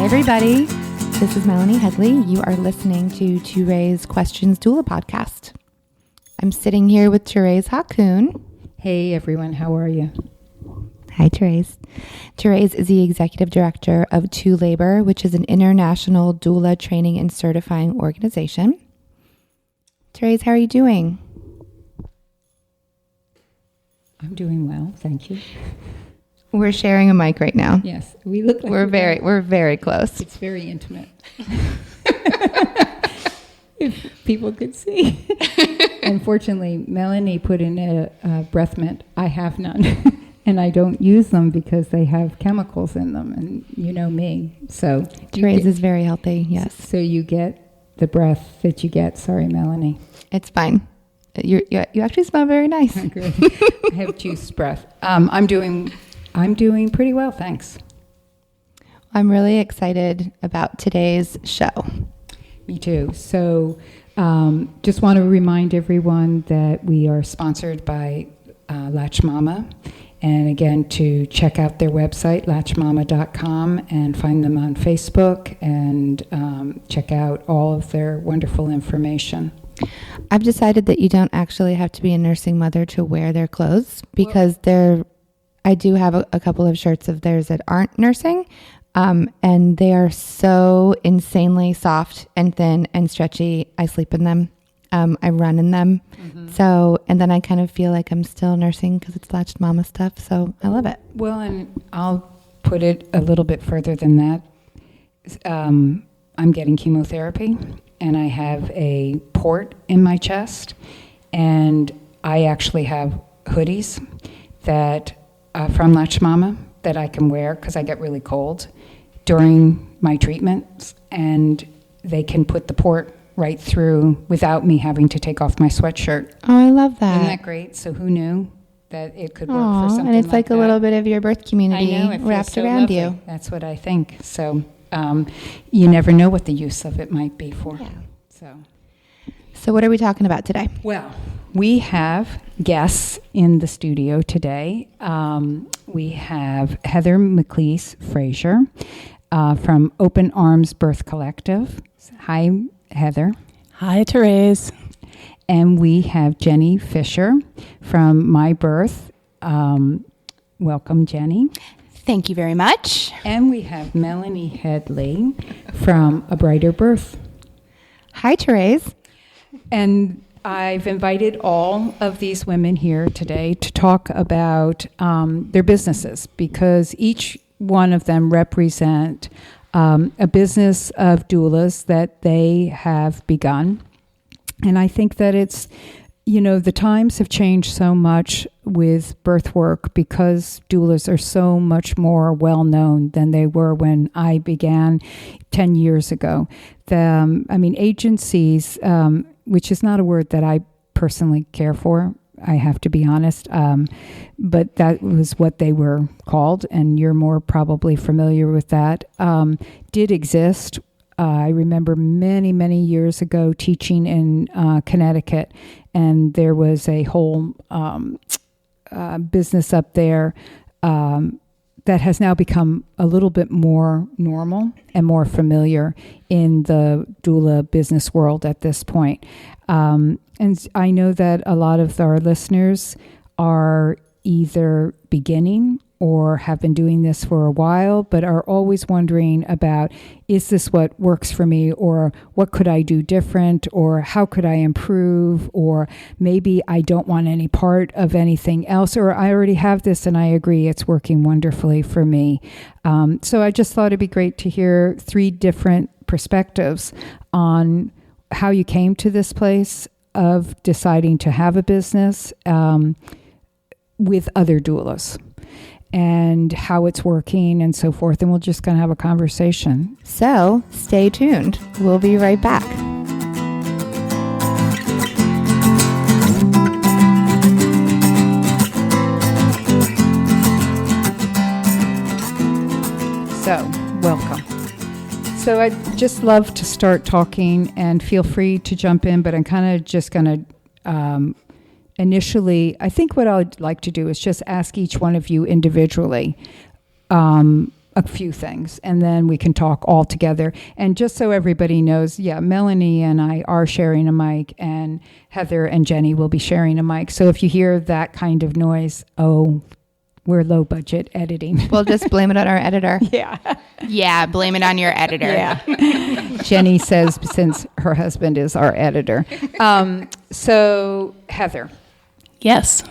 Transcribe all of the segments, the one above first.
Hi, everybody. This is Melanie Headley. You are listening to ToRAISE Questions Doula podcast. I'm sitting here with Thérèse Hakoun. Hey, everyone. How are you? Hi, Thérèse. Thérèse is the executive director of ToLabor, which is an international doula training and certifying organization. Thérèse, how are you doing? I'm doing well, thank you. We're sharing a mic right now. Yes, we look like we're very close. It's very intimate. If people could see. Unfortunately, Melanie put in a breath mint. I have none. And I don't use them because they have chemicals in them, and you know me. So Thérèse is very healthy, yes. So you get the breath that you get. Sorry, Melanie. It's fine. You actually smell very nice. Good. I have juice breath. I'm doing pretty well, thanks. I'm really excited about today's show. Me too. So just want to remind everyone that we are sponsored by Latch Mama. And again, to check out their website, latchmama.com, and find them on Facebook and check out all of their wonderful information. I've decided that you don't actually have to be a nursing mother to wear their clothes because I do have a couple of shirts of theirs that aren't nursing, and they are so insanely soft and thin and stretchy. I sleep in them. I run in them. Mm-hmm. So, and then I kind of feel like I'm still nursing because it's Latched Mama stuff. So I love it. Well, and I'll put it a little bit further than that. I'm getting chemotherapy and I have a port in my chest, and I actually have hoodies that from Latch Mama that I can wear because I get really cold during my treatments, and they can put the port right through without me having to take off my sweatshirt. Oh, I love that. Isn't that great? So who knew that it could work for something and it's like that. a little bit of your birth community I know, it wrapped feels so around lovely. you. That's what I think. So you never know what the use of it might be for. Yeah. So what are we talking about today? Well, we have guests in the studio today. We have Heather McLeese Frazier from Open Arms Birth Collective. Hi, Heather. Hi, Thérèse. And we have Jenny Fisher from My Birth. Welcome, Jenny. Thank you very much. And we have Melanie Headley from A Brighter Birth. Hi, Thérèse. And I've invited all of these women here today to talk about their businesses, because each one of them represent a business of doulas that they have begun. And I think that it's, the times have changed so much with birth work because doulas are so much more well-known than they were when I began 10 years ago. Agencies, which is not a word that I personally care for, I have to be honest, but that was what they were called, and you're more probably familiar with that, did exist. I remember many, many years ago teaching in Connecticut, and there was a whole business up there that has now become a little bit more normal and more familiar in the doula business world at this point. And I know that a lot of our listeners are either beginning or have been doing this for a while, but are always wondering about, is this what works for me? Or what could I do different? Or how could I improve? Or maybe I don't want any part of anything else, or I already have this and I agree it's working wonderfully for me. So I just thought it'd be great to hear 3 different perspectives on how you came to this place of deciding to have a business with other doulas, and how it's working and so forth. And we're just going to have a conversation. So stay tuned. We'll be right back. So, welcome. So I'd just love to start talking, and feel free to jump in, but I'm kind of just going to initially, I think what I'd like to do is just ask each one of you individually, a few things, and then we can talk all together. And just so everybody knows, Melanie and I are sharing a mic, and Heather and Jenny will be sharing a mic. So if you hear that kind of noise, we're low budget editing. We'll just blame it on our editor. Yeah, blame it on your editor. Yeah. Jenny says since her husband is our editor. So Heather. Yes.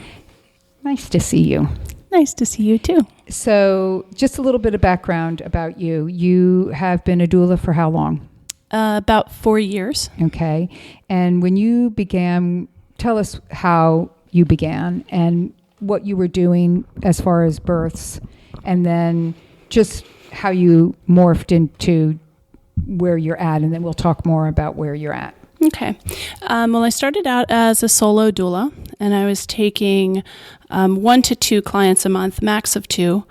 Nice to see you. Nice to see you too. So just a little bit of background about you. You have been a doula for how long? About 4 years. Okay. And when you began, tell us how you began and what you were doing as far as births, and then just how you morphed into where you're at, and then we'll talk more about where you're at. Okay. Well, I started out as a solo doula, and I was taking 1 to 2 clients a month, max of 2.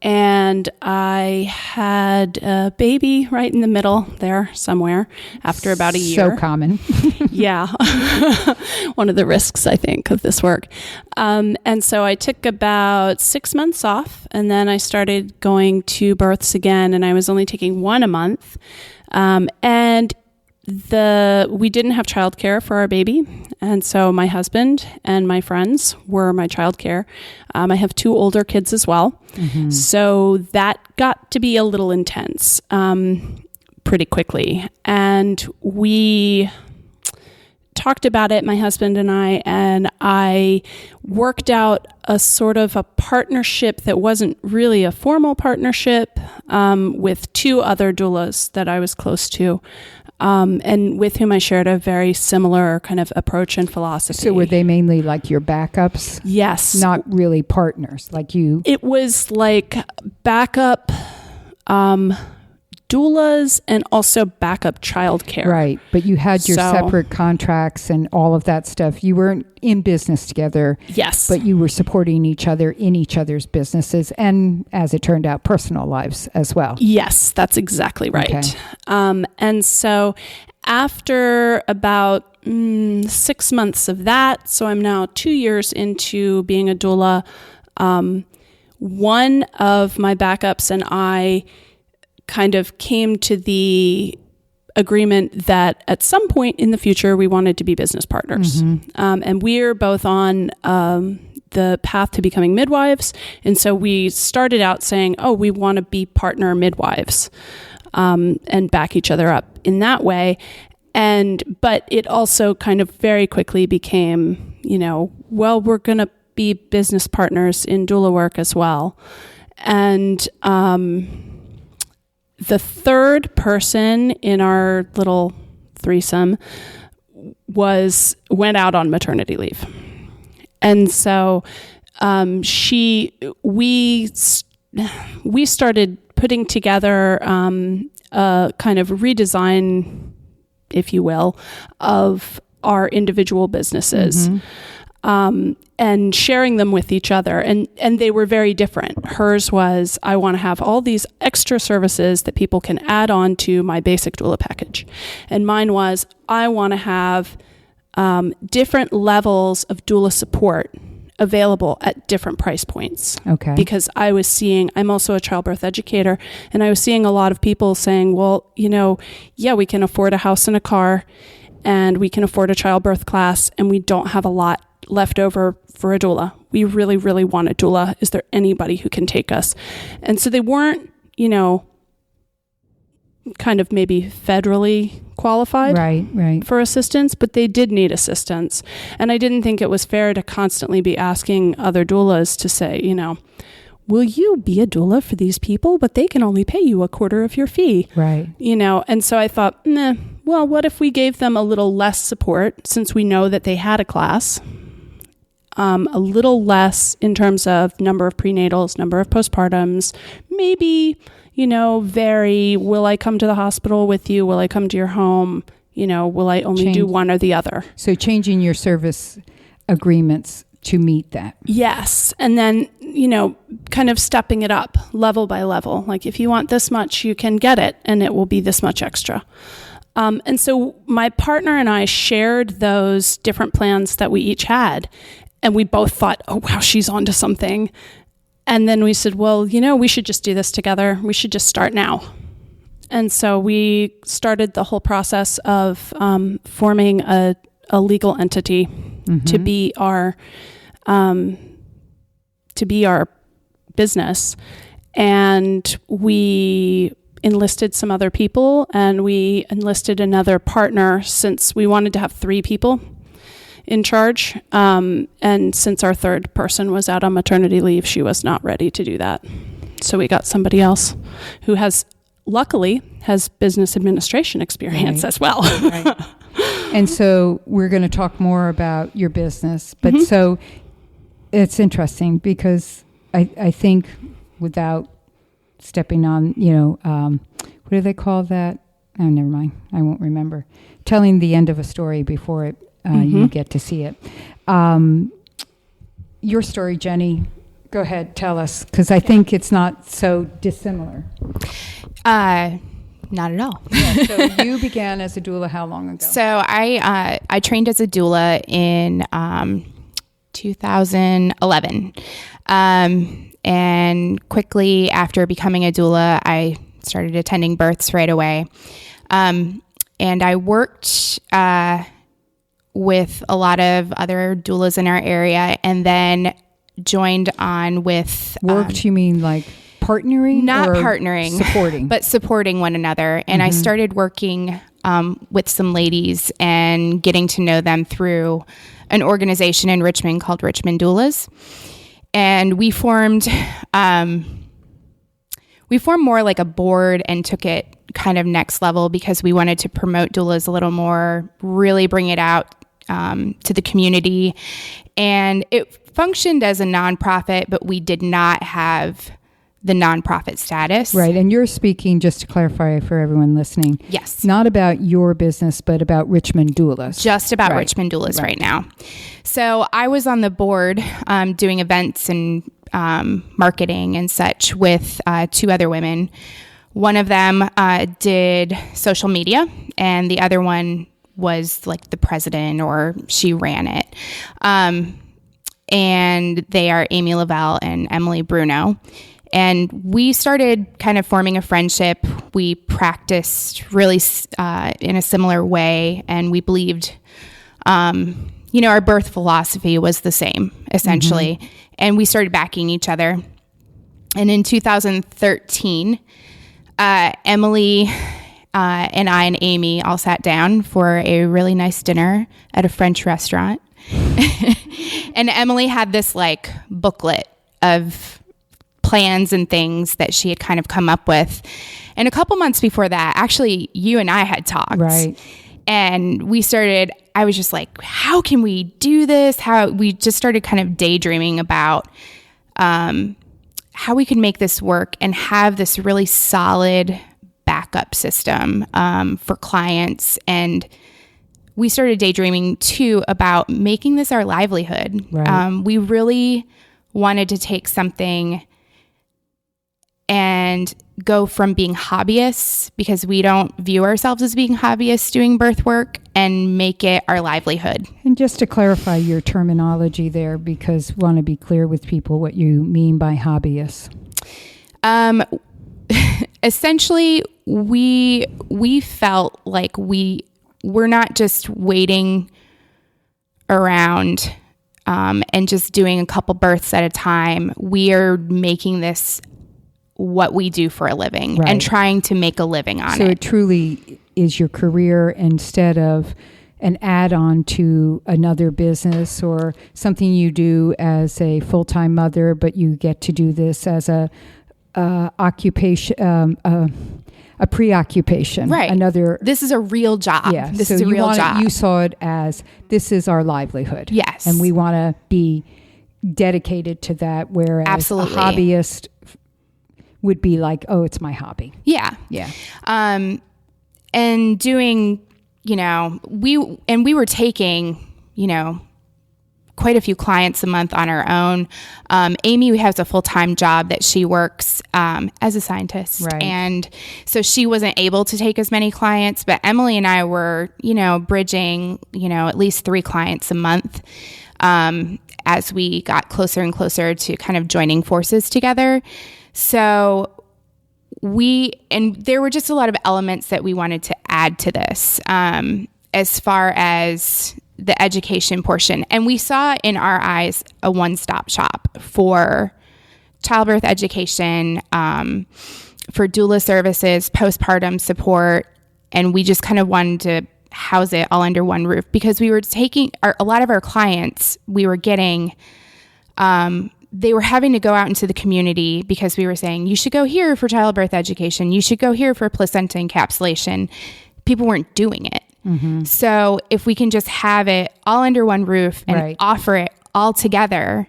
And I had a baby right in the middle there somewhere after about a year. So common. Yeah. One of the risks, I think, of this work. And so I took about 6 months off, and then I started going to births again, and I was only taking 1 a month. And we didn't have childcare for our baby, and so my husband and my friends were my childcare. I have 2 older kids as well, so that got to be a little intense pretty quickly, and we talked about it, my husband and I worked out a sort of a partnership that wasn't really a formal partnership with 2 other doulas that I was close to. And with whom I shared a very similar kind of approach and philosophy. So were they mainly like your backups? Yes. Not really partners like you? It was like backup doulas and also backup childcare. Right. But you had your separate contracts and all of that stuff. You weren't in business together. Yes. But you were supporting each other in each other's businesses and, as it turned out, personal lives as well. Yes, that's exactly right. Okay. And so after about 6 months of that, so I'm now 2 years into being a doula, one of my backups and I kind of came to the agreement that at some point in the future we wanted to be business partners. And we're both on the path to becoming midwives. And so we started out saying, we want to be partner midwives and back each other up in that way. But it also kind of very quickly became, we're going to be business partners in doula work as well. And the third person in our little threesome went out on maternity leave. And so we started putting together a kind of redesign, if you will, of our individual businesses. And sharing them with each other. And they were very different. Hers was, I want to have all these extra services that people can add on to my basic doula package. And mine was, I want to have different levels of doula support available at different price points. Okay. Because I'm also a childbirth educator, and I was seeing a lot of people saying, well, we can afford a house and a car, and we can afford a childbirth class, and we don't have a lot left over for a doula. We really, really want a doula. Is there anybody who can take us? And so they weren't, kind of maybe federally qualified right. for assistance, but they did need assistance. And I didn't think it was fair to constantly be asking other doulas to say, will you be a doula for these people? But they can only pay you a quarter of your fee. Right. And so I thought, well, what if we gave them a little less support, since we know that they had a class, a little less in terms of number of prenatals, number of postpartums, maybe, will I come to the hospital with you? Will I come to your home? Will I only do one or the other? So changing your service agreements to meet that. Yes. And then, kind of stepping it up level by level. Like, if you want this much, you can get it, and it will be this much extra. And so my partner and I shared those different plans that we each had. And we both thought, oh, wow, she's onto something. And then we said, well, we should just do this together. We should just start now. And so we started the whole process of forming a legal entity to be our business. And we enlisted some other people, and we enlisted another partner since we wanted to have 3 people in charge. And since our third person was out on maternity leave, she was not ready to do that. So we got somebody else who luckily has business administration experience as well. Right. And so we're going to talk more about your business. But so it's interesting because I think, without stepping on, what do they call that? Oh, never mind. I won't remember. Telling the end of a story before you get to see it. Your story, Jenny. Go ahead, tell us, because I think it's not so dissimilar. Not at all. Yeah, so you began as a doula how long ago? So I trained as a doula in 2011. And quickly after becoming a doula, I started attending births right away. And I worked with a lot of other doulas in our area, and then joined on with... Worked, you mean like partnering? Not partnering. Supporting. But supporting one another. And I started working with some ladies and getting to know them through an organization in Richmond called Richmond Doulas. And we formed more like a board and took it kind of next level because we wanted to promote doulas a little more, really bring it out to the community. And it functioned as a nonprofit, but we did not have the nonprofit status. Right. And you're speaking, just to clarify for everyone listening. Yes. Not about your business, but about Richmond Doulas. Just about Richmond Doulas right now. So I was on the board doing events and marketing and such with 2 other women. One of them did social media, and the other one was like the president, or she ran it. And they are Amy Lavelle and Emily Bruno. And we started kind of forming a friendship. We practiced really in a similar way, and we believed, our birth philosophy was the same, essentially. And we started backing each other. And in 2013, Emily and I and Amy all sat down for a really nice dinner at a French restaurant. And Emily had this like booklet of plans and things that she had kind of come up with. And a couple months before that, actually, you and I had talked. Right. And I was just like, how can we do this? We just started kind of daydreaming about how we could make this work and have this really solid backup system for clients. And we started daydreaming too about making this our livelihood. Right. We really wanted to take something and go from being hobbyists, because we don't view ourselves as being hobbyists doing birth work, and make it our livelihood. And just to clarify your terminology there, because want to be clear with people what you mean by hobbyists. Essentially, we felt like we're not just waiting around and just doing a couple births at a time. We are making this what we do for a living, and trying to make a living on it. So it truly is your career instead of an add-on to another business or something you do as a full-time mother, but you get to do this as a occupation, a preoccupation. Right. This is a real job. Yeah. This is a real job. You saw it as, this is our livelihood. Yes. And we want to be dedicated to that, whereas Absolutely. A hobbyist would be like, oh, it's my hobby. Yeah. Yeah. And doing, we were taking, quite a few clients a month on our own. Amy has a full-time job that she works as a scientist. Right. And so she wasn't able to take as many clients, but Emily and I were, bridging, at least 3 clients a month. as we got closer and closer to kind of joining forces together. So there were just a lot of elements that we wanted to add to this, as far as the education portion. And we saw in our eyes a one-stop shop for childbirth education, for doula services, postpartum support. And we just kind of wanted to house it all under one roof, because we were taking a lot of our clients, we were getting, they were having to go out into the community because we were saying, you should go here for childbirth education. You should go here for placenta encapsulation. People weren't doing it. Mm-hmm. So if we can just have it all under one roof and offer it all together,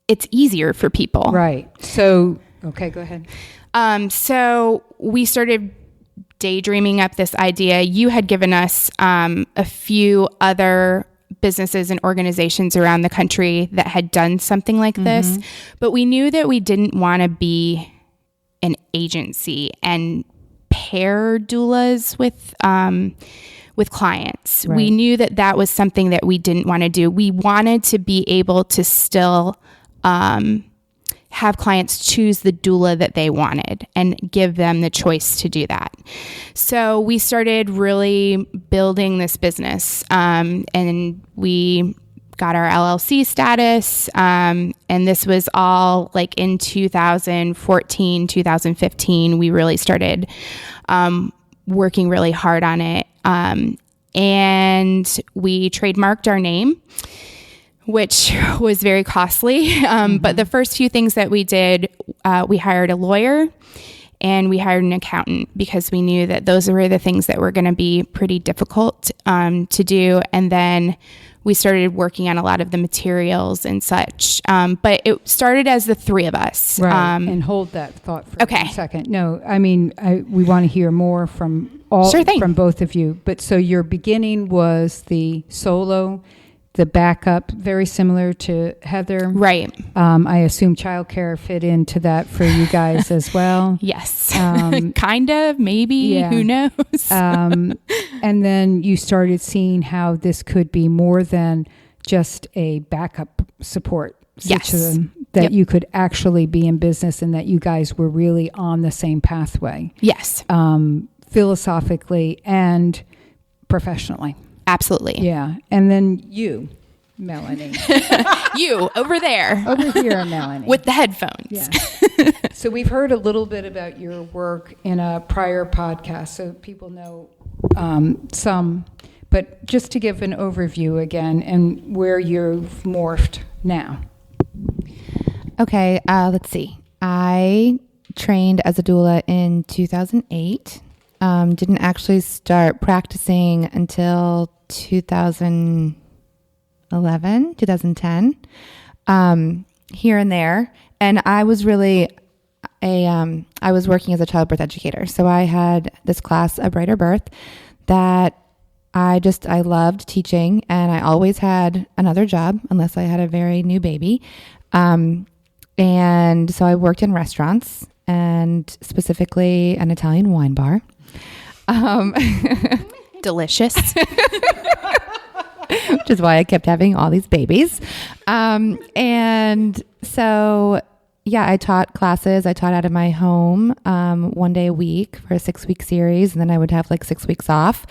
it's easier for people. Right. So, okay, go ahead. So we started daydreaming up this idea. You had given us a few other businesses and organizations around the country that had done something like this, but we knew that we didn't want to be an agency and pair doulas with clients. Right. We knew that was something that we didn't want to do. We wanted to be able to still have clients choose the doula that they wanted and give them the choice to do that. So we started really building this business, and we got our LLC status. And this was all like in 2014, 2015, we really started working really hard on it. And we trademarked our name, which was very costly. But the first few things that we did, we hired a lawyer and we hired an accountant, because we knew that those were the things that were going to be pretty difficult to do. And then we started working on a lot of the materials and such. But it started as the three of us. Right. And hold that thought for a second. No, I mean, we want to hear more from from both of you. But so your beginning was the solo, the backup, very similar to Heather. Right. I assume childcare fit into that for you guys as well. Yes. Kind of, maybe, who knows? And then you started seeing how this could be more than just a backup support system, that you could actually be in business, and that you guys were really on the same pathway. Yes. Philosophically and professionally. Absolutely. Yeah. And then you, Melanie. You, over there. Over here, Melanie. With the headphones. Yeah. So we've heard a little bit about your work in a prior podcast, so people know some. But just to give an overview again, and where you've morphed now. Okay, let's see. I trained as a doula in 2008. Didn't actually start practicing until 2011, 2010, here and there. And I was really I was working as a childbirth educator. So I had this class, A Brighter Birth, that I loved teaching, and I always had another job unless I had a very new baby. And so I worked in restaurants, and specifically an Italian wine bar. Delicious. Which is why I kept having all these babies. And so, I taught classes. I taught out of my home 1 day a week for a 6-week series. And then I would have like 6 weeks off.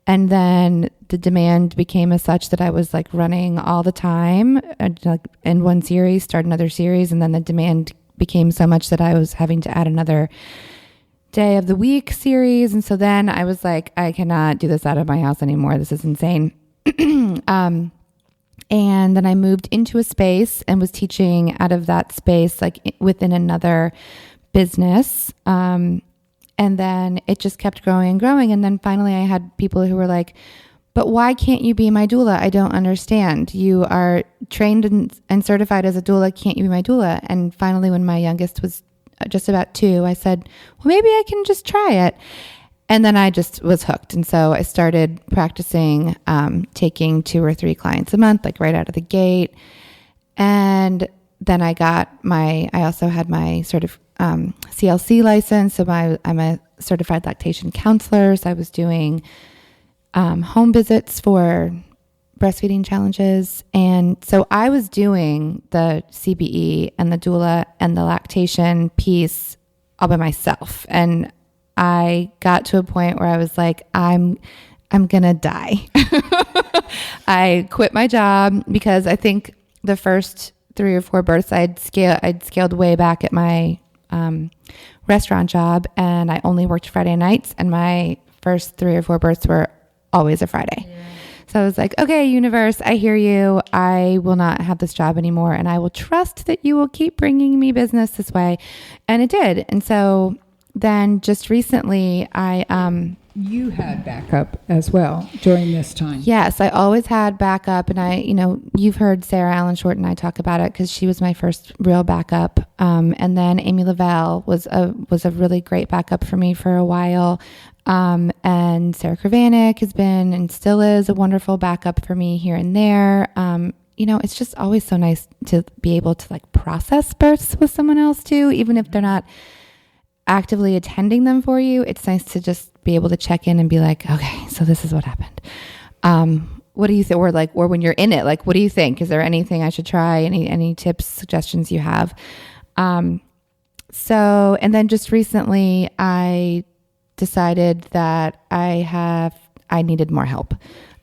And then the demand became as such that I was like running all the time, like end one series, start another series. And then the demand became so much that I was having to add another day of the week series. And so then I was like, I cannot do this out of my house anymore. This is insane. And then I moved into a space and was teaching out of that space, like within another business. And then it just kept growing and growing. And then finally I had people who were like, but why can't you be my doula? I don't understand. You are trained and certified as a doula. Can't you be my doula? And finally, when my youngest was just about 2, I said, well, maybe I can just try it. And then I just was hooked. And so I started practicing, taking 2 or 3 clients a month, like right out of the gate. And then I also had my sort of CLC license. So I'm a certified lactation counselor. So I was doing home visits for breastfeeding challenges. And so I was doing the CBE and the doula and the lactation piece all by myself. And I got to a point where I was like, I'm going to die. I quit my job because I think the first 3 or 4 births I'd scaled way back at my restaurant job, and I only worked Friday nights, and my first 3 or 4 births were always a Friday. Yeah. So I was like, okay, universe, I hear you. I will not have this job anymore, and I will trust that you will keep bringing me business this way. And it did. And so then just recently you had backup as well during this time. Yes, I always had backup, and you've heard Sarah Allen Short and I talk about it because she was my first real backup. And then Amy Lavelle was a really great backup for me for a while. And Sarah Kravanek has been and still is a wonderful backup for me here and there. It's just always so nice to be able to like process births with someone else too, even if they're not actively attending them for you. It's nice to just be able to check in and be like, okay, so this is what happened. What do you think? Or when you're in it, like, what do you think? Is there anything I should try? Any tips, suggestions you have? And then just recently I decided that I needed more help.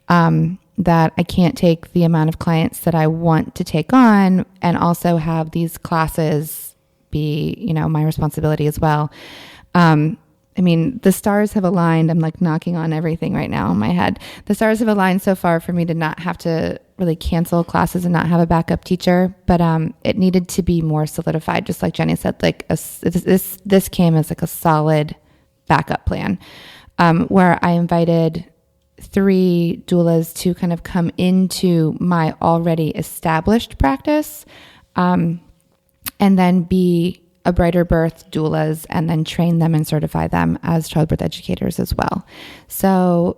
That I can't take the amount of clients that I want to take on and also have these classes be, my responsibility as well. The stars have aligned. I'm like knocking on everything right now in my head. The stars have aligned so far for me to not have to really cancel classes and not have a backup teacher, but it needed to be more solidified. Just like Jenny said, like this came as like a solid backup plan, where I invited 3 doulas to kind of come into my already established practice, and then be a brighter birth doulas and then train them and certify them as childbirth educators as well. So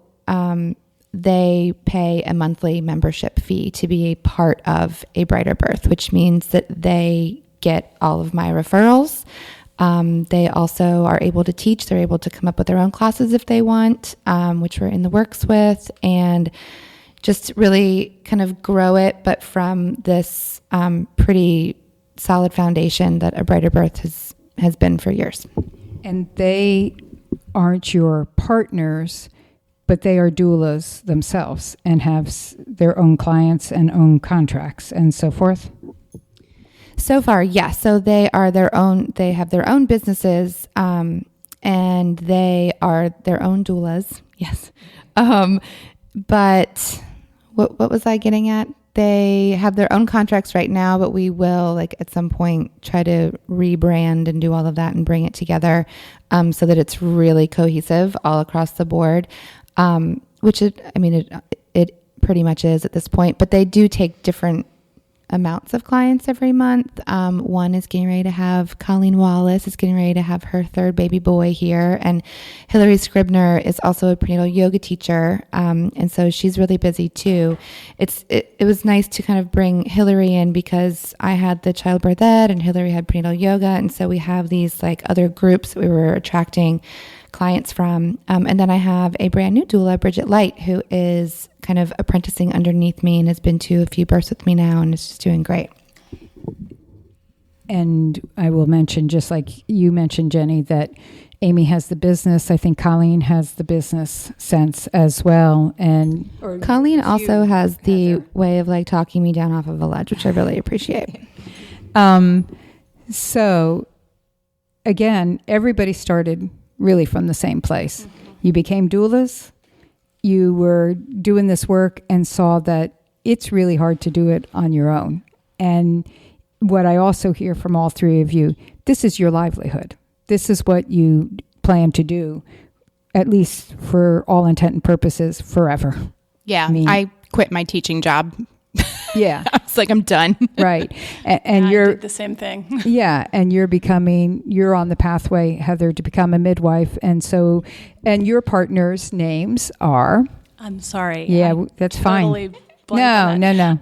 they pay a monthly membership fee to be a part of a brighter birth, which means that they get all of my referrals. They also are able to teach. They're able to come up with their own classes if they want, which we're in the works with, and just really kind of grow it, but from this pretty solid foundation that a brighter birth has been for years. And they aren't your partners, but they are doulas themselves and have their own clients and own contracts and so forth? So far, yes. So they have their own businesses, and they are their own doulas. Yes. But what was I getting at? They have their own contracts right now, but we will, like, at some point try to rebrand and do all of that and bring it together, so that it's really cohesive all across the board, which it pretty much is at this point. But they do take different amounts of clients every month. One is getting ready to have, Colleen Wallace is getting ready to have her 3rd baby boy here. And Hillary Scribner is also a prenatal yoga teacher. And so she's really busy too. It was nice to kind of bring Hillary in because I had the childbirth ed and Hillary had prenatal yoga. And so we have these like other groups that we were attracting clients from. And then I have a brand new doula, Bridget Light, who is kind of apprenticing underneath me and has been to a few births with me now and is just doing great. And I will mention, just like you mentioned, Jenny, that Amy has the business. I think Colleen has the business sense as well. And Colleen also has the way of like talking me down off of a ledge, which I really appreciate. So again, everybody started really from the same place. Mm-hmm. You became doulas. You were doing this work and saw that it's really hard to do it on your own. And what I also hear from all 3 of you, this is your livelihood. This is what you plan to do, at least for all intent and purposes, forever. Yeah, I quit my teaching job. Yeah. I was like, I'm done. Right. And I you're did the same thing. Yeah. And you're on the pathway, Heather, to become a midwife. And your partners' names are? I'm sorry. Yeah, that's totally fine. No.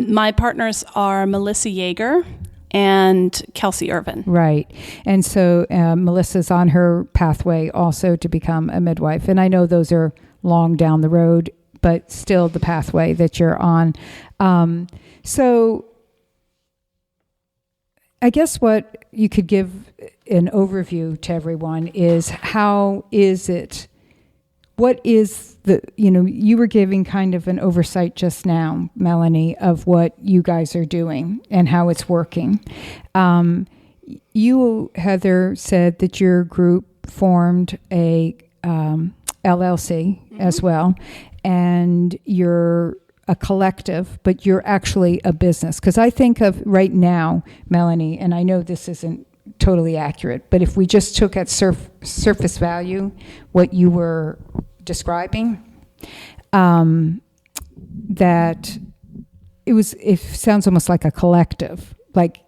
My partners are Melissa Yeager and Kelsey Irvin. Right. And so Melissa's on her pathway also to become a midwife. And I know those are long down the road, but still the pathway that you're on. So I guess what you could give an overview to everyone is, how is it, what is the, you were giving kind of an oversight just now, Melanie, of what you guys are doing and how it's working. You, Heather, said that your group formed a LLC as well, and you're a collective, but you're actually a business. Because I think of right now, Melanie, and I know this isn't totally accurate, but if we just took at surface value what you were describing, that it sounds almost like a collective, like,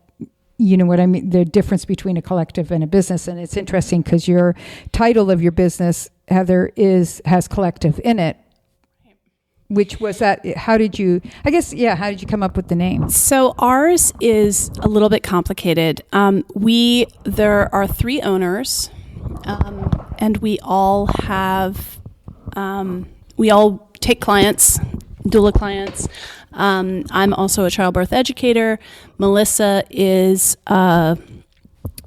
you know what I mean? The difference between a collective and a business. And it's interesting because your title of your business, Heather, has collective in it. Which was that, how did you come up with the name? So ours is a little bit complicated. There are 3 owners, and we all take clients, doula clients. I'm also a childbirth educator. Melissa is a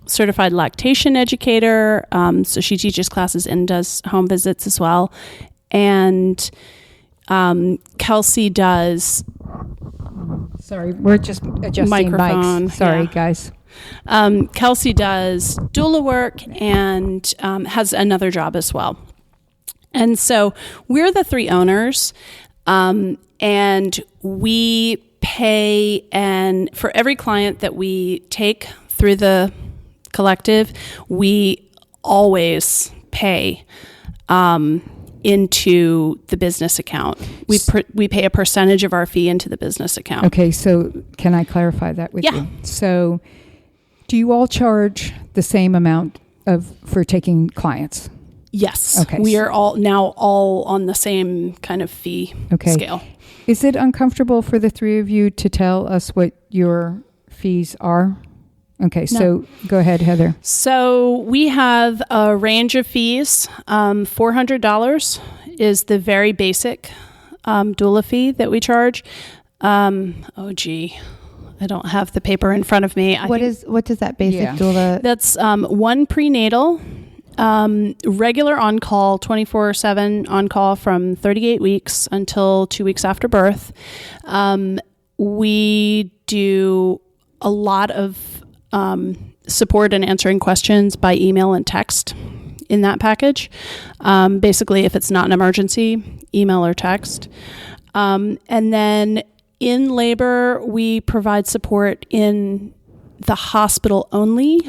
certified lactation educator, so she teaches classes and does home visits as well. And Kelsey does... Sorry, we're just adjusting microphone. Mics. Sorry, guys. Kelsey does doula work and has another job as well. And so we're the 3 owners. And we pay, and for every client that we take through the collective, we always pay into the business account. We pay a percentage of our fee into the business account. Okay, so can I clarify that with you? So do you all charge the same amount for taking clients? Yes. Okay. We are all on the same kind of fee scale. Is it uncomfortable for the 3 of you to tell us what your fees are? Okay, No. So go ahead, Heather. So we have a range of fees. $400 is the very basic doula fee that we charge. I don't have the paper in front of me. What does that basic doula? That's 1 prenatal, regular on-call, 24/7 on-call from 38 weeks until 2 weeks after birth. We do a lot of support and answering questions by email and text in that package. Basically, if it's not an emergency, email or text. And then in labor, we provide support in the hospital only,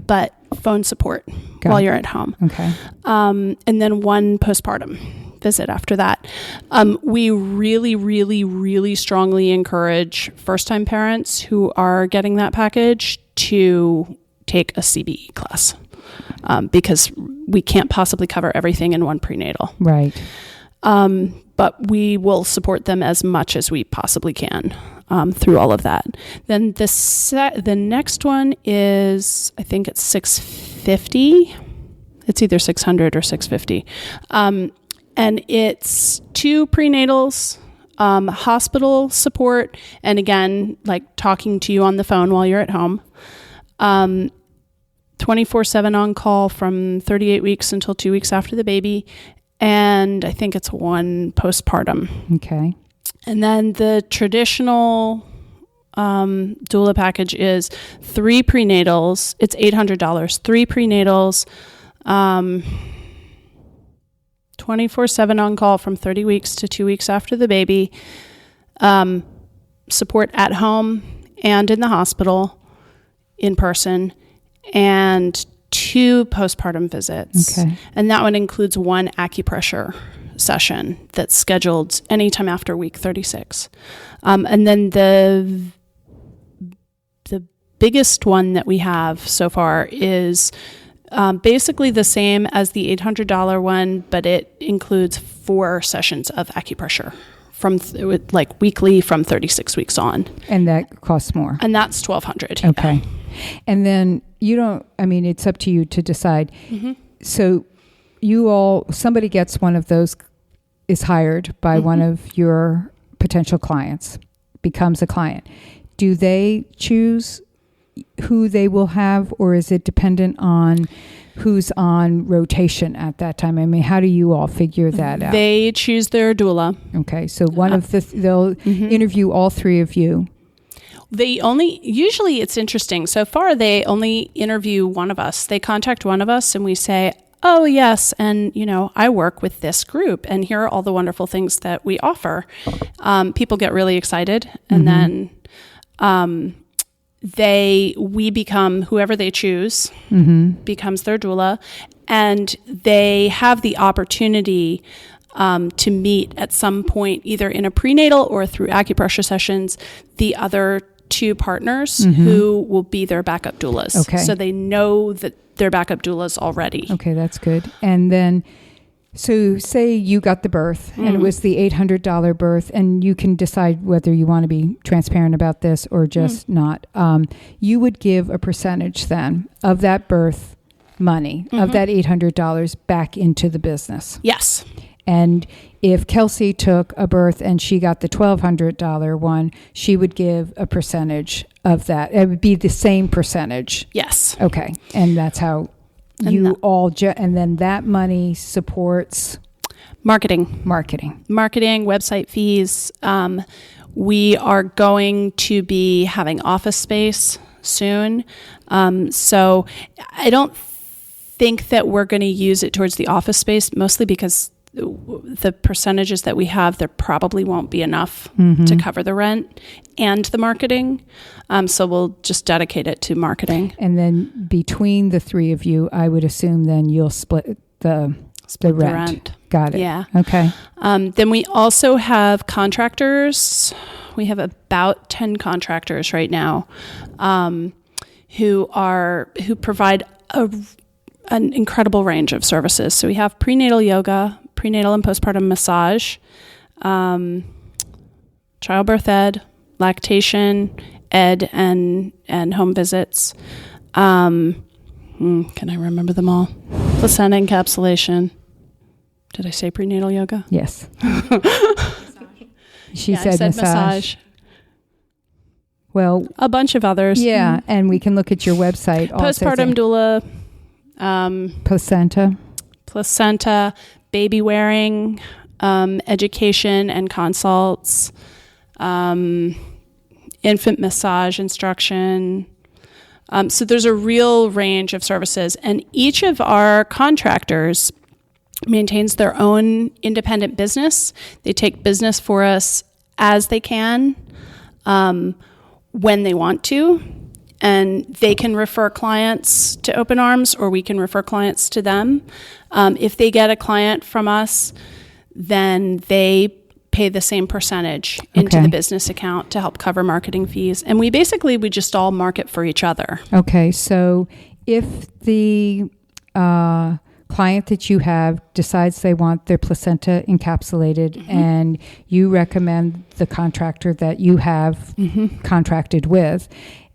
but phone support while you're at home. Okay. And then 1 postpartum visit after that. We really, really, really strongly encourage first-time parents who are getting that package to take a CBE class, because we can't possibly cover everything in 1 prenatal. Right. But we will support them as much as we possibly can through all of that. Then the next one is, I think it's $650. It's either $600 or $650. And it's 2 prenatals, hospital support, and again, like talking to you on the phone while you're at home. 24/7 on call from 38 weeks until 2 weeks after the baby. And I think it's 1 postpartum. Okay. And then the traditional doula package is 3 prenatals. It's $800. 3 prenatals, 24/7 on call from 30 weeks to 2 weeks after the baby. Support at home and in the hospital, in person, and 2 postpartum visits. Okay. And that one includes 1 acupressure session that's scheduled anytime after week 36. And then the biggest one that we have so far is basically the same as the $800 one, but it includes 4 sessions of acupressure from weekly from 36 weeks on. And that costs more. And that's $1,200. Okay. Yeah. And then it's up to you to decide. Mm-hmm. So somebody gets one of those. is hired by one of your potential clients, becomes a client, do they choose who they will have, or is it dependent on who's on rotation at that time? I mean, how do you all figure that out? They choose their doula. Okay, so they'll interview all three of you. Usually it's interesting. So far, they only interview one of us. They contact one of us and we say, oh, yes, and, I work with this group, and here are all the wonderful things that we offer. People get really excited, and then we become, whoever they choose becomes their doula, and they have the opportunity to meet at some point, either in a prenatal or through acupressure sessions, the other two partners who will be their backup doulas. Okay. So they know that they're backup doulas already. Okay, that's good. And then, so say you got the birth and it was the $800 birth, and you can decide whether you want to be transparent about this or just not. You would give a percentage then of that birth money, of that $800 back into the business. Yes. And if Kelsey took a birth and she got the $1,200 one, she would give a percentage of that. It would be the same percentage. Yes. Okay. And that's how and then that money supports marketing, website fees. We are going to be having office space soon. So I don't think that we're going to use it towards the office space, mostly because the percentages that we have, there probably won't be enough to cover the rent and the marketing. So we'll just dedicate it to marketing. And then between the three of you, I would assume then you'll split the rent. Got it. Yeah. Okay. Then we also have contractors. We have about 10 contractors right now who provide an incredible range of services. So we have prenatal yoga, prenatal and postpartum massage, childbirth ed, lactation ed, and home visits. Can I remember them all? Placenta encapsulation. Did I say prenatal yoga? Yes. She said massage. Well, a bunch of others. Yeah, and we can look at your website. Postpartum doula. Placenta, baby wearing, education and consults, infant massage instruction. So there's a real range of services, and each of our contractors maintains their own independent business. They take business for us as they can, when they want to. And they can refer clients to Open Arms, or we can refer clients to them. If they get a client from us, then they pay the same percentage into the business account to help cover marketing fees. And we just all market for each other. Okay, so if the client that you have decides they want their placenta encapsulated and you recommend the contractor that you have contracted with,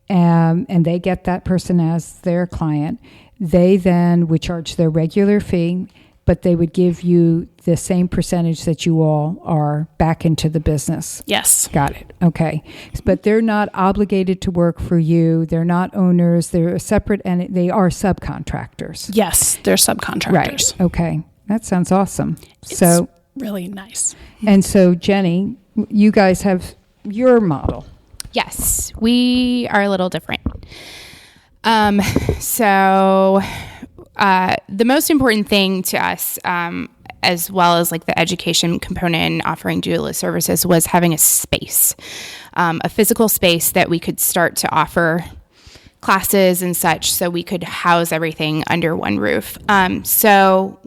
and they get that person as their client, they then would charge their regular fee, but they would give you the same percentage that you all are back into the business. Yes. Got it. Okay. But they're not obligated to work for you. They're not owners. They're a separate, and they are subcontractors. Yes, they're subcontractors. Right. Okay. That sounds awesome. It's so really nice. And so, Jenny, you guys have your model. Yes, we are a little different. So the most important thing to us, as well as like the education component and offering doula services, was having a space, a physical space that we could start to offer classes and such, so we could house everything under one roof. So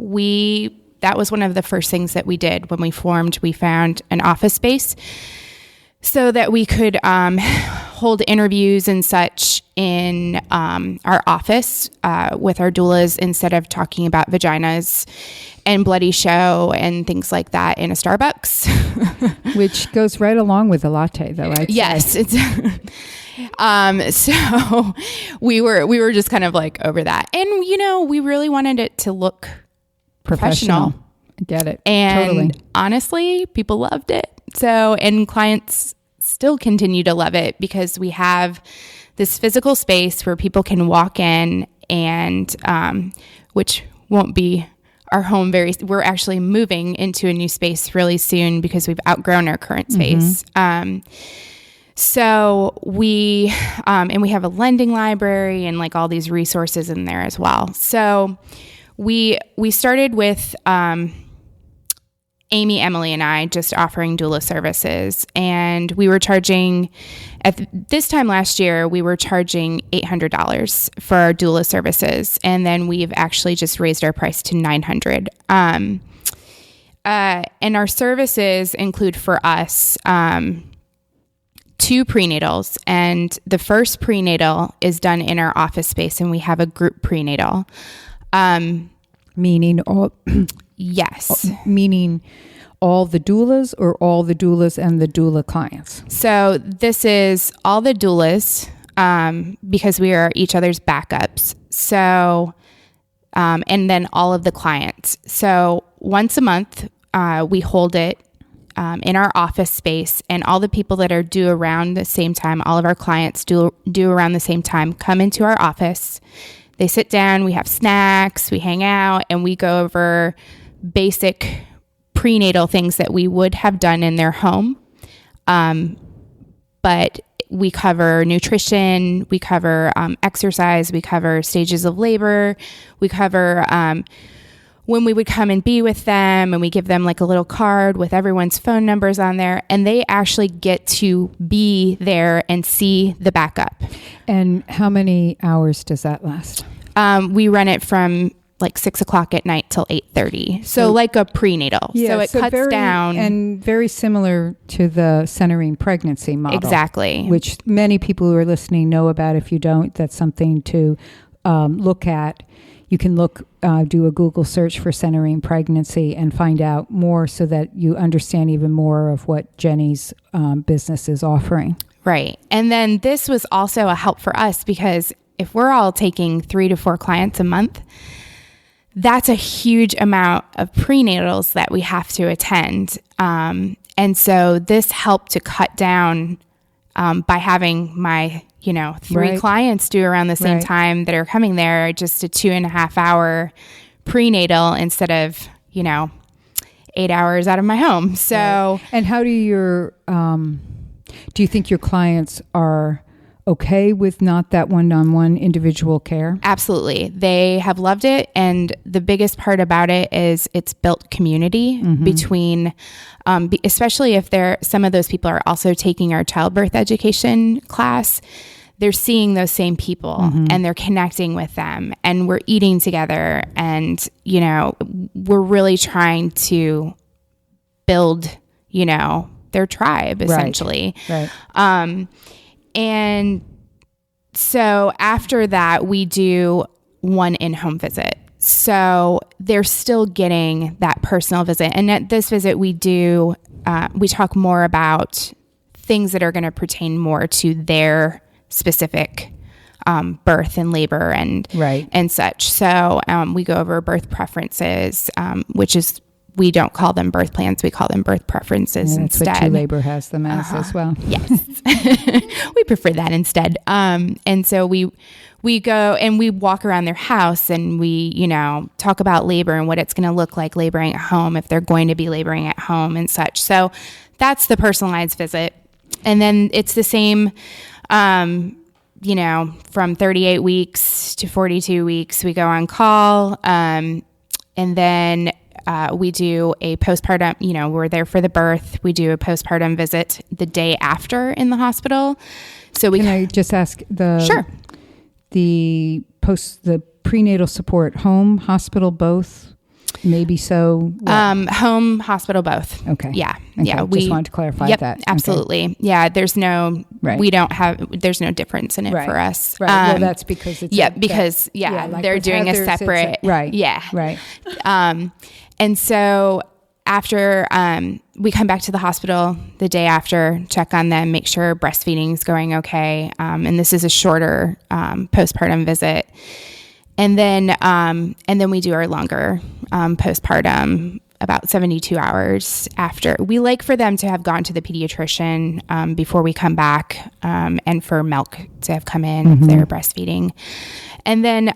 that was one of the first things that we did when we formed. We found an office space so that we could hold interviews and such in our office with our doulas, instead of talking about vaginas and bloody show and things like that in a Starbucks. Which goes right along with the latte, though, right? Yes. It's so we were just kind of like over that. And, we really wanted it to look professional. Get it. And totally. honestly, people loved it. So, and clients still continue to love it because we have this physical space where people can walk in and, which won't be our home we're actually moving into a new space really soon because we've outgrown our current space. So we, and we have a lending library and like all these resources in there as well. So we started with, Amy, Emily, and I just offering doula services, and we were charging at this time last year, we were charging $800 for our doula services. And then we've actually just raised our price to $900. And our services include for us, 2 prenatals, and the first prenatal is done in our office space, and we have a group prenatal. Meaning all, Yes. meaning all the doulas or all the doulas and the doula clients? So this is all the doulas, because we are each other's backups. So, and then all of the clients. So once a month, we hold it in our office space, and all the people that are due around the same time, all of our clients due around the same time, come into our office. They sit down, we have snacks, we hang out, and we go over basic prenatal things that we would have done in their home. But we cover nutrition, we cover exercise, we cover stages of labor, we cover when we would come and be with them, and we give them like a little card with everyone's phone numbers on there, and they actually get to be there and see the backup. And how many hours does that last? We run it from like 6 o'clock at night till 8:30. So like a prenatal. Yeah, so it cuts down. And very similar to the centering pregnancy model. Exactly. Which many people who are listening know about. If you don't, that's something to look at. You can do a Google search for centering pregnancy and find out more so that you understand even more of what Jenny's business is offering. Right. And then this was also a help for us because if we're all taking 3 to 4 clients a month, that's a huge amount of prenatals that we have to attend. And so this helped to cut down by having my, 3 clients due around the same time that are coming there, just a 2.5 hour prenatal instead of, 8 hours out of my home. So, and how do you think your clients are okay with not that one-on-one individual care? Absolutely. They have loved it. And the biggest part about it is it's built community between, especially if some of those people are also taking our childbirth education class. They're seeing those same people and they're connecting with them, and we're eating together, and, we're really trying to build, their tribe essentially. Right. And so after that, we do one in-home visit. So they're still getting that personal visit. And at this visit, we talk more about things that are going to pertain more to their specific birth and labor and such. So we go over birth preferences, which is, we don't call them birth plans. We call them birth preferences instead. That's what True Labor has them as well. Yes. We prefer that instead. And so we go and we walk around their house, and we, talk about labor and what it's going to look like laboring at home, if they're going to be laboring at home and such. So that's the personalized visit. And then it's the same, from 38 weeks to 42 weeks, we go on call. And then we do a postpartum, we're there for the birth. We do a postpartum visit the day after in the hospital. So Can I just ask Sure. The prenatal support, home, hospital, both? Maybe so. Home, hospital, both. Okay. Yeah. Okay. Yeah. Just wanted to clarify that. Absolutely. Okay. Yeah. There's no, there's no difference in it for us. Right. Well, that's because it's, like they're doing Heather's, a separate. Right. Yeah. Right. And so after, we come back to the hospital the day after, check on them, make sure breastfeeding is going okay. And this is a shorter, postpartum visit. And then we do our longer postpartum about 72 hours after. We like for them to have gone to the pediatrician before we come back, and for milk to have come in if they're breastfeeding. And then,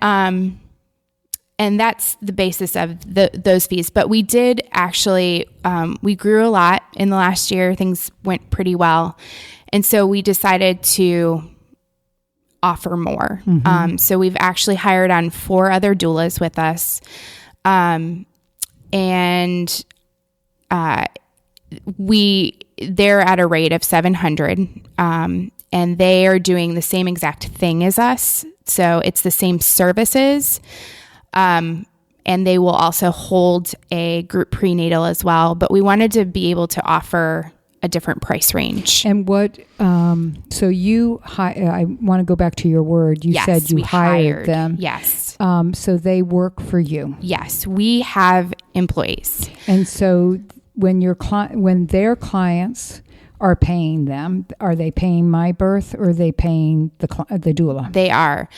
and that's the basis of those fees. But we did actually, we grew a lot in the last year. Things went pretty well. And so we decided to offer more. So we've actually hired on 4 other doulas with us. And they're at a rate of $700, and they are doing the same exact thing as us. So it's the same services, and they will also hold a group prenatal as well. But we wanted to be able to offer a different price range. And what, so you, I want to go back to your word. You said you hired them. Yes. So they work for you. Yes. We have employees. And so when their clients are paying them, are they paying My Birth, or are they paying the doula? They are.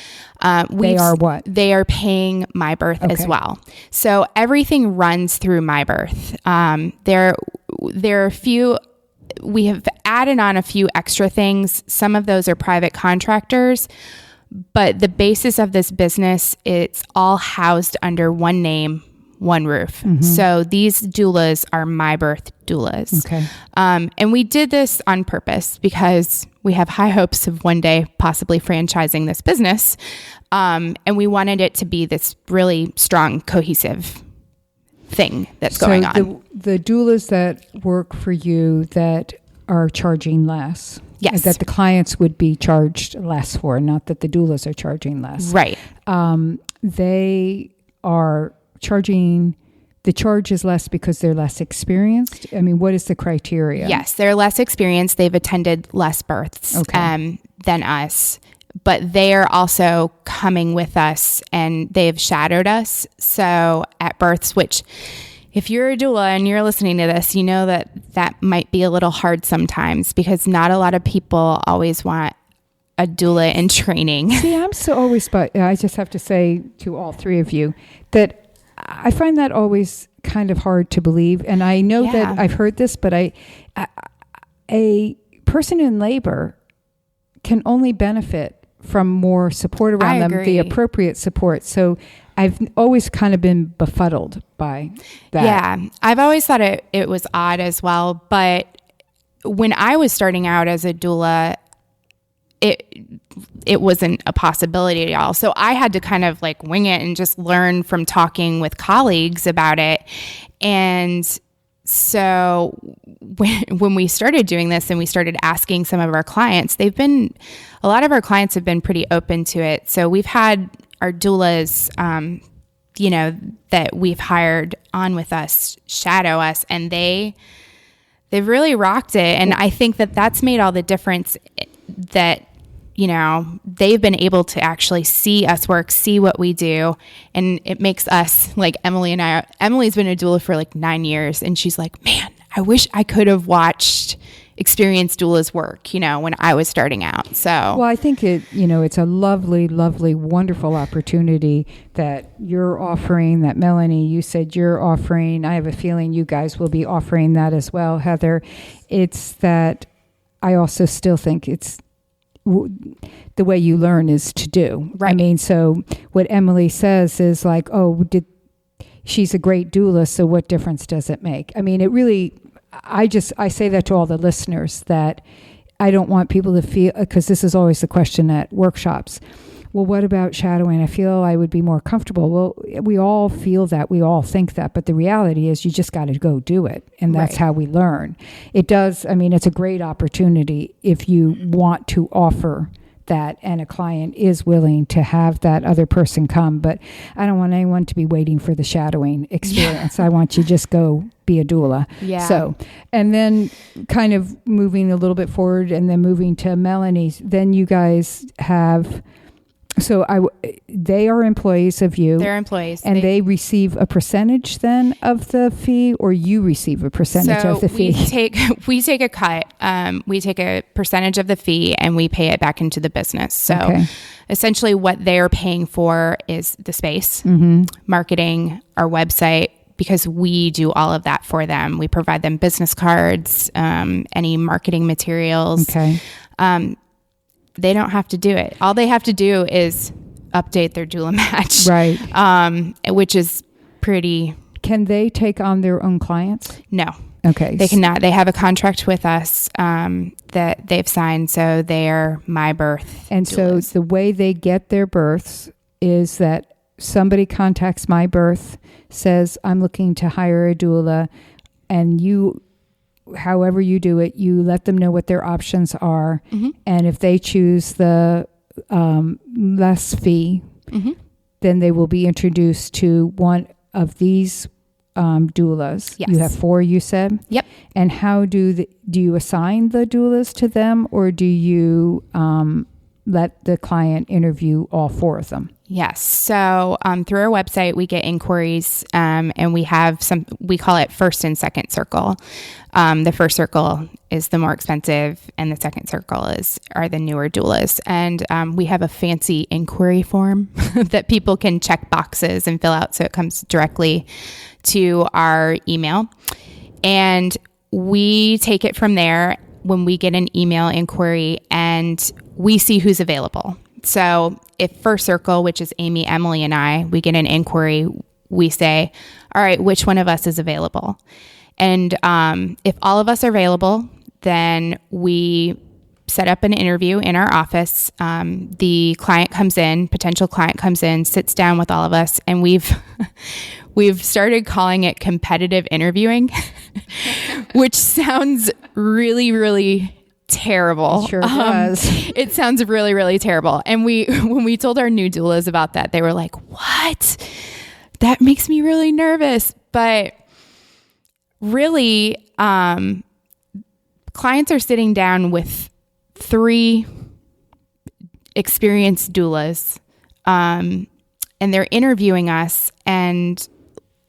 They are what? They are paying My Birth as well. So everything runs through My Birth. There are a few. We have added on a few extra things. Some of those are private contractors, but the basis of this business, it's all housed under one name, one roof. So these doulas are My Birth doulas. Okay. And we did this on purpose because we have high hopes of one day possibly franchising this business. And we wanted it to be this really strong, cohesive thing that's going on. The doulas that work for you that are charging less, yes, that the clients would be charged less for, not that the doulas are charging less, right? They are charging. The charge is less because they're less experienced. I mean, what is the criteria? Yes, they're less experienced. They've attended less births than us. But they're also coming with us, and they've shadowed us. So at births, which if you're a doula and you're listening to this, you know that might be a little hard sometimes, because not a lot of people always want a doula in training. See, I'm so always, but I just have to say to all 3 of you that I find that always kind of hard to believe. And I know that I've heard this, but a person in labor can only benefit from more support around them, the appropriate support. So I've always kind of been befuddled by that. Yeah, I've always thought it was odd as well. But when I was starting out as a doula, it wasn't a possibility at all. So I had to kind of like wing it and just learn from talking with colleagues about it. And so when we started doing this and we started asking some of our clients, a lot of our clients have been pretty open to it. So we've had our doulas, that we've hired on with us, shadow us, and they've really rocked it. And I think that that's made all the difference, that, they've been able to actually see us work, see what we do. And it makes us, like Emily and I, Emily's been a doula for like 9 years, and she's like, man, I wish I could have watched experienced doulas work, when I was starting out. So, well, I think it's a lovely, lovely, wonderful opportunity that you're offering, that Melanie, you said you're offering. I have a feeling you guys will be offering that as well, Heather. It's that I also still think it's the way you learn is to do. Right. I mean, so what Emily says is like, she's a great doula, so what difference does it make? I mean, it really, I say that to all the listeners, that I don't want people to feel, because this is always the question at workshops. Well, what about shadowing? I feel I would be more comfortable. Well, we all feel that, we all think that, but the reality is you just got to go do it. And that's how we learn. It does. I mean, it's a great opportunity if you want to offer that and a client is willing to have that other person come. But I don't want anyone to be waiting for the shadowing experience. I want you to just go be a doula. Yeah. So, and then kind of moving a little bit forward and then moving to Melanie's, then you guys have... So they are employees of you. They're employees. And they receive a percentage then of the fee, or you receive a percentage of the fee? We take a cut. We take a percentage of the fee and we pay it back into the business. So essentially what they're paying for is the space, marketing, our website, because we do all of that for them. We provide them business cards, any marketing materials. Okay. They don't have to do it. All they have to do is update their doula match. Right. Which is pretty... Can they take on their own clients? No. Okay. They cannot. They have a contract with us that they've signed, so they're my birth And doulas. so the way they get their births is that somebody contacts my birth, says, I'm looking to hire a doula, and you, however you do it, you let them know what their options are. Mm-hmm. And if they choose the less fee, Mm-hmm. then they will be introduced to one of these doulas. Yes. You have 4, you said? Yep. And how do you assign the doulas to them, or do you let the client interview all 4 of them? Yes. So through our website, we get inquiries, and we have we call it first and second circle. The first circle is the more expensive, and the second circle are the newer doulas. And we have a fancy inquiry form that people can check boxes and fill out, so it comes directly to our email. And we take it from there when we get an email inquiry, and we see who's available. So if first circle, which is Amy, Emily, and I, we get an inquiry, we say, all right, which one of us is available? And if all of us are available, then we set up an interview in our office. The client comes in, potential client comes in, sits down with all of us, and we've started calling it competitive interviewing, which sounds really, really terrible. It sure does. It sounds really, really terrible. And when we told our new doulas about that, they were like, what? That makes me really nervous. But really, clients are sitting down with 3 experienced doulas, and they're interviewing us, and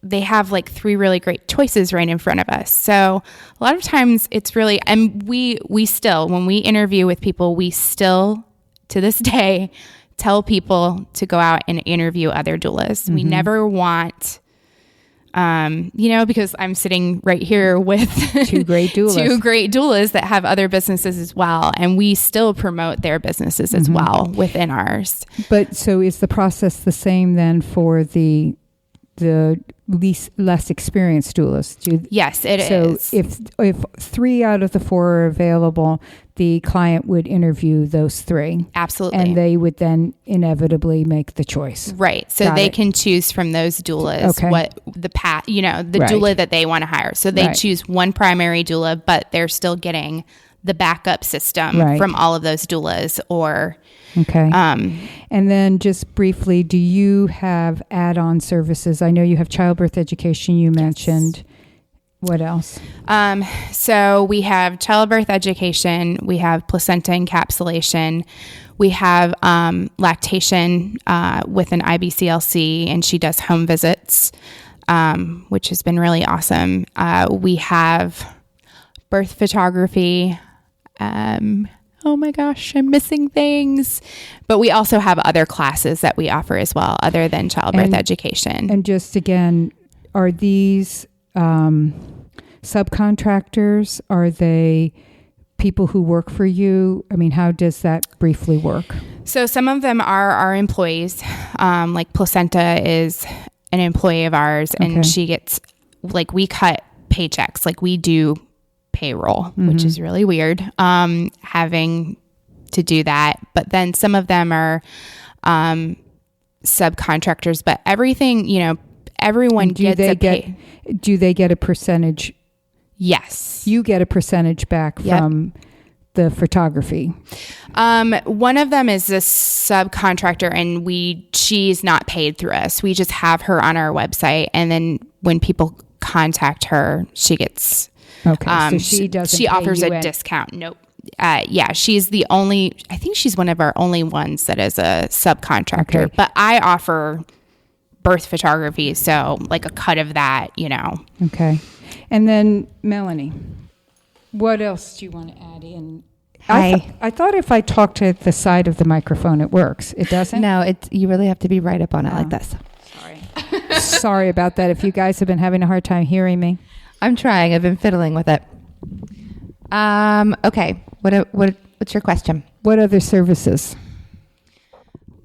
they have like 3 really great choices right in front of us. So a lot of times it's really, and we still, when we interview with people, we still to this day tell people to go out and interview other doulas. Mm-hmm. We never want, because I'm sitting right here with 2 great doulas. 2 great doulas that have other businesses as well. And we still promote their businesses as well within ours. But so is the process the same then for the less experienced doulas? Yes, it is. So if 3 out of the 4 are available, the client would interview those 3. Absolutely. And they would then inevitably make the choice. Right. So they can choose from those doulas what the doula that they want to hire. So they choose one primary doula, but they're still getting the backup system from all of those doulas or... Okay. And then just briefly, do you have add-on services? I know you have childbirth education you mentioned. Yes. What else? So we have childbirth education. We have placenta encapsulation. We have lactation with an IBCLC, and she does home visits, which has been really awesome. We have birth photography. Oh my gosh, I'm missing things. But we also have other classes that we offer as well, other than childbirth education. And just again, are these subcontractors? Are they people who work for you? I mean, how does that briefly work? So some of them are our employees. Like Placenta is an employee of ours, and she gets, like, we cut paychecks. Like, we do payroll, which is really weird, having to do that. But then some of them are subcontractors, but everything, everyone gets a pay. Do they get a percentage? Yes. You get a percentage back from the photography. One of them is a subcontractor, and she's not paid through us. We just have her on our website, and then when people contact her, she gets... Okay, so she doesn't. She offers a discount. Nope. She's the only. I think she's one of our only ones that is a subcontractor. Okay. But I offer birth photography, so like a cut of that, Okay, and then Melanie, what else do you want to add in? Hi. I thought if I talk to the side of the microphone, it works. It doesn't. No, you really have to be right up on it like this. Sorry. sorry about that if you guys have been having a hard time hearing me. I'm trying. I've been fiddling with it. Okay. What's your question? What other services?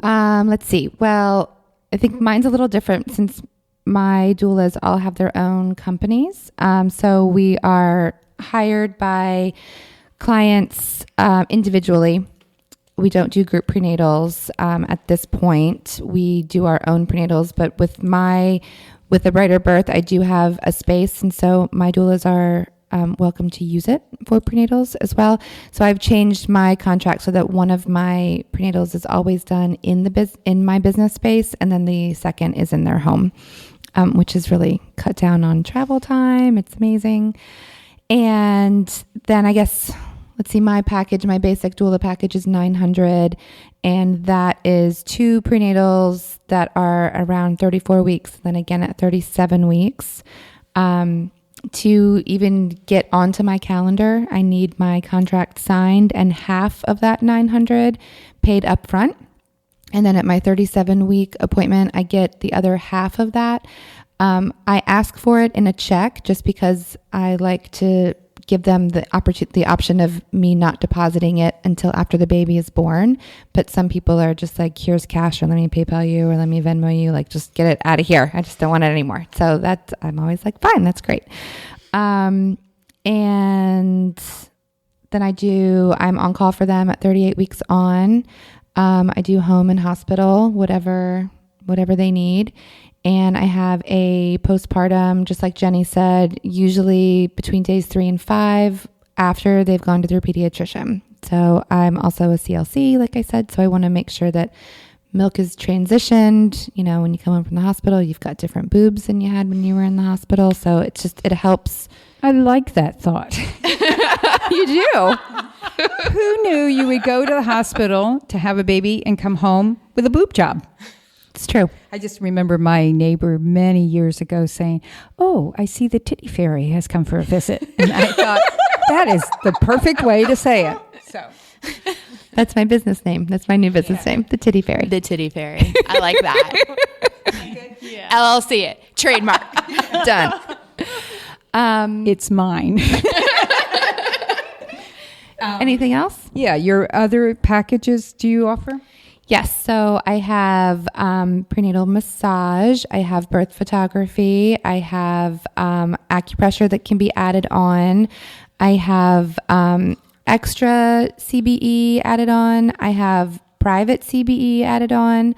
Let's see. Well, I think mine's a little different since my doulas all have their own companies. So we are hired by clients individually. We don't do group prenatals at this point. We do our own prenatals, but with a brighter birth, I do have a space, and so my doulas are welcome to use it for prenatals as well. So I've changed my contract so that one of my prenatals is always done in my business space, and then the second is in their home, which has really cut down on travel time. It's amazing. And then I guess, let's see, my basic doula package is $900, and that is 2 prenatals that are around 34 weeks, then again at 37 weeks. To even get onto my calendar, I need my contract signed and half of that $900 paid up front. And then at my 37-week appointment, I get the other half of that. I ask for it in a check just because I like to give them the option of me not depositing it until after the baby is born. But some people are just like, here's cash, or let me PayPal you, or let me Venmo you, like just get it out of here. I just don't want it anymore. So I'm always like, fine, that's great. And then I'm on call for them at 38 weeks on. I do home and hospital, whatever they need. And I have a postpartum, just like Jenny said, usually between days 3 and 5 after they've gone to their pediatrician. So I'm also a CLC, like I said, so I want to make sure that milk is transitioned. You know, when you come home from the hospital, you've got different boobs than you had when you were in the hospital. So it helps. I like that thought. You do? Who knew you would go to the hospital to have a baby and come home with a boob job? It's true. I just remember my neighbor many years ago saying, "Oh, I see the titty fairy has come for a visit." And I thought, that is the perfect way to say it. So that's my business name. That's my new business name, the Titty Fairy. The Titty Fairy. I like that. Yeah. LLC it. Trademark. Done. It's mine. Anything else? Yeah, your other packages do you offer? Yes. So I have prenatal massage. I have birth photography. I have acupressure that can be added on. I have extra CBE added on. I have private CBE added on.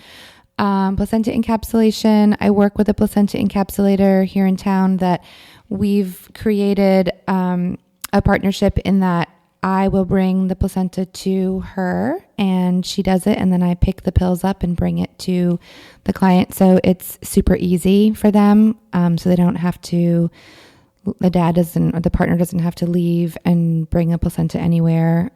Placenta encapsulation. I work with a placenta encapsulator here in town that we've created a partnership in that I will bring the placenta to her and she does it, and then I pick the pills up and bring it to the client. So it's super easy for them. So they don't have to, the dad doesn't, or the partner doesn't have to leave and bring a placenta anywhere.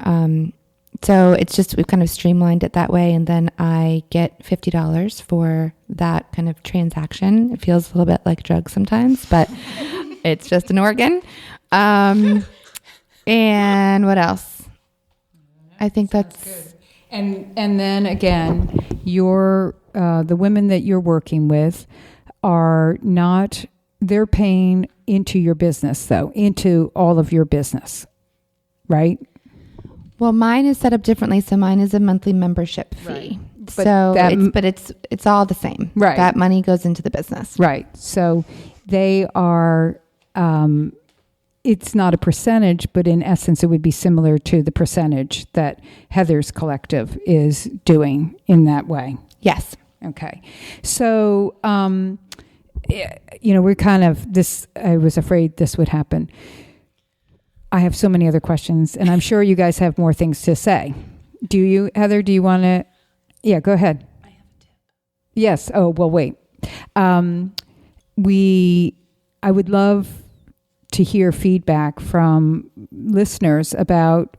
So it's just, we've kind of streamlined it that way. And then I get $50 for that kind of transaction. It feels a little bit like drugs sometimes, but it's just an organ. And what else? I think that's good. And then again, the women that you're working with are not, they're paying into your business though, into all of your business, right? Well, mine is set up differently. So mine is a monthly membership fee. Right. So it's all the same. Right. That money goes into the business. Right. So they are, it's not a percentage, but in essence, it would be similar to the percentage that Heather's Collective is doing in that way. Yes. Okay. So, we're kind of this, I was afraid this would happen. I have so many other questions, and I'm sure you guys have more things to say. Do you, Heather? Do you want to? Yeah, go ahead. I have a tip. Yes. Oh, well, wait. I would love to hear feedback from listeners about,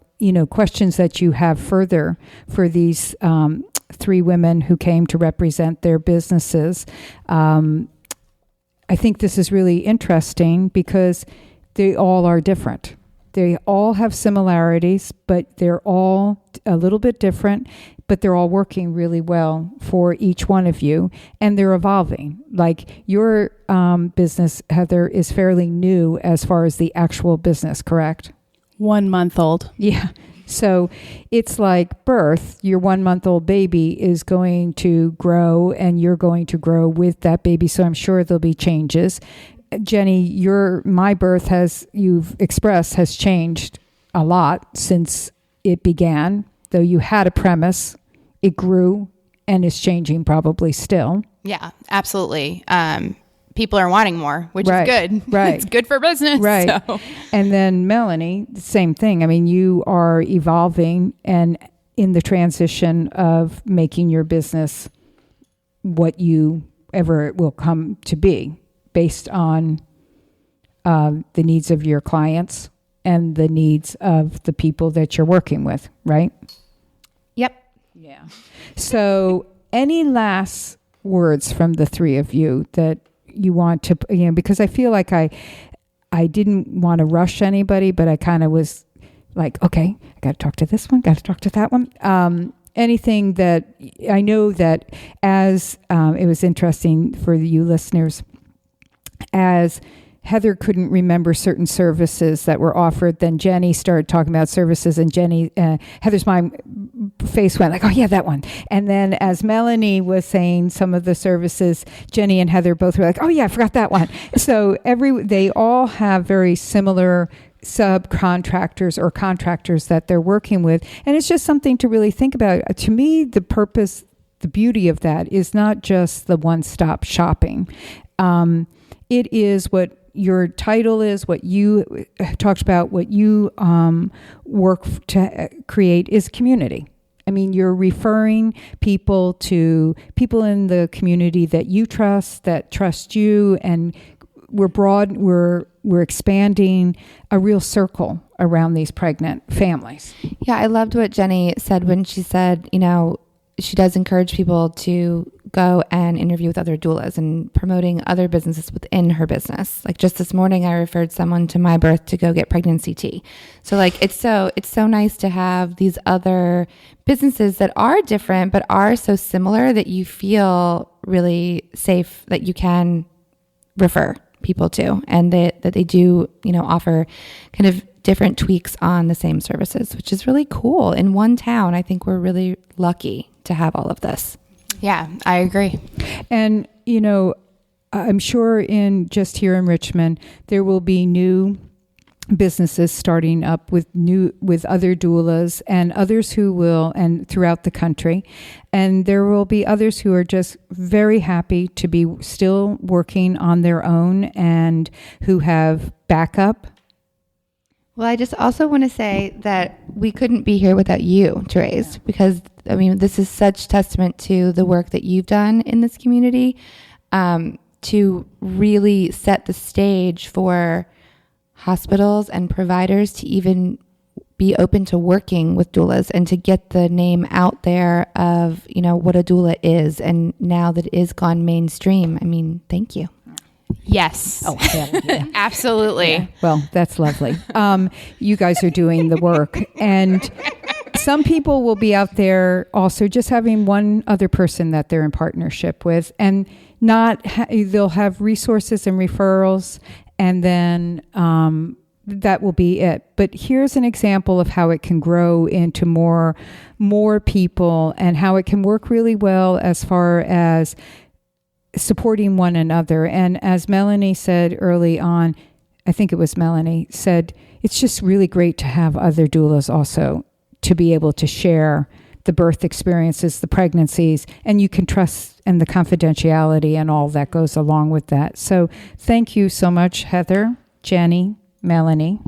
questions that you have further for these 3 women who came to represent their businesses. I think this is really interesting because they all are different. They all have similarities, but they're all a little bit different. but they're all working really well for each one of you, and they're evolving. Like your business, Heather, is fairly new as far as the actual business, correct? 1 month old. Yeah. So it's like birth. Your 1 month old baby is going to grow, and you're going to grow with that baby. So I'm sure there'll be changes. Jenny, my birth you've expressed has changed a lot since it began. Though you had a premise, it grew and is changing probably still. Yeah, absolutely. People are wanting more, which is good. Right. It's good for business. Right. So. And then Melanie, the same thing. I mean, you are evolving and in the transition of making your business ever it will come to be based on the needs of your clients and the needs of the people that you're working with, right? Yep. Yeah. So any last words from the three of you that you want to, because I feel like I didn't want to rush anybody, but I kind of was like, okay, I got to talk to this one, got to talk to that one. Anything that I know that as it was interesting for you listeners, as Heather couldn't remember certain services that were offered, then Jenny started talking about services, and Heather's face went like, oh yeah, that one. And then as Melanie was saying some of the services, Jenny and Heather both were like, oh yeah, I forgot that one. So they all have very similar subcontractors or contractors that they're working with. And it's just something to really think about. To me, the beauty of that is not just the one-stop shopping. It is what your title is, what you talked about, what you work to create is community. I mean, you're referring people to people in the community that you trust, that trust you, and we're expanding a real circle around these pregnant families. Yeah, I loved what Jenny said when she said, she does encourage people to go and interview with other doulas and promoting other businesses within her business. Like just this morning, I referred someone to My Birth to go get pregnancy tea. So like, it's so nice to have these other businesses that are different, but are so similar that you feel really safe that you can refer people to, and that they do, offer kind of different tweaks on the same services, which is really cool. In one town, I think we're really lucky to have all of this. Yeah, I agree. And, I'm sure just here in Richmond, there will be new businesses starting up with other doulas and others who will, and throughout the country. And there will be others who are just very happy to be still working on their own and who have backup. Well, I just also want to say that we couldn't be here without you, ToRAISE, because this is such testament to the work that you've done in this community, to really set the stage for hospitals and providers to even be open to working with doulas and to get the name out there of, what a doula is. And now that it is gone mainstream, thank you. Yes. Oh, yeah. Absolutely. Yeah. Well, that's lovely. You guys are doing the work. And some people will be out there also just having one other person that they're in partnership with, and they'll have resources and referrals, and then that will be it. But here's an example of how it can grow into more people, and how it can work really well as far as supporting one another. And as Melanie said early on, I think it was Melanie said, it's just really great to have other doulas also to be able to share the birth experiences, the pregnancies, and you can trust and the confidentiality and all that goes along with that. So thank you so much, Heather, Jenny, Melanie.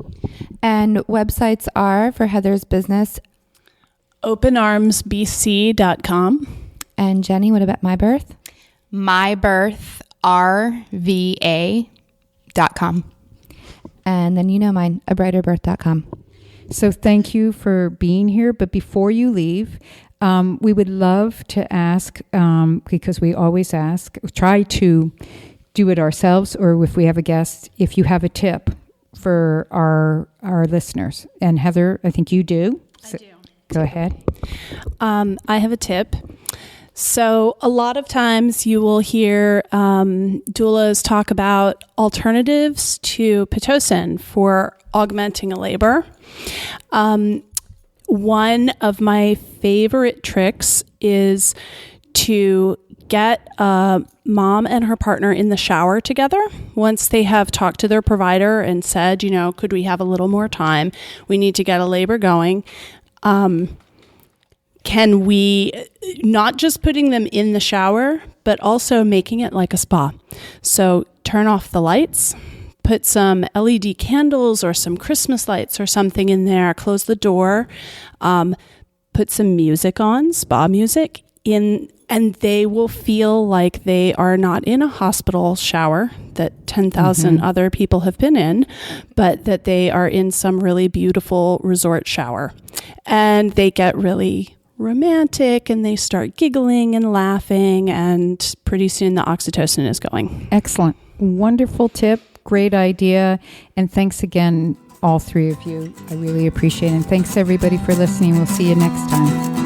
And websites are for Heather's business, openarmsbc.com. And Jenny, what about My Birth? mybirthrva.com. And then mine, abrighterbirth.com. So thank you for being here. But before you leave, we would love to ask, because we always try to do it ourselves, or if we have a guest, if you have a tip for our listeners. And Heather, I think you do. I do. Go ahead. I have a tip. So a lot of times you will hear doulas talk about alternatives to Pitocin for augmenting a labor. One of my favorite tricks is to get a mom and her partner in the shower together once they have talked to their provider and said, could we have a little more time? We need to get a labor going. Can we, not just putting them in the shower, but also making it like a spa? So turn off the lights, put some LED candles or some Christmas lights or something in there, close the door, put some music on, spa music in, and they will feel like they are not in a hospital shower that 10,000 other people have been in, but that they are in some really beautiful resort shower. And they get really romantic and they start giggling and laughing, and pretty soon the oxytocin is going. Excellent. Wonderful tip. Great idea. And thanks again, all three of you. I really appreciate it. And thanks everybody for listening. We'll see you next time.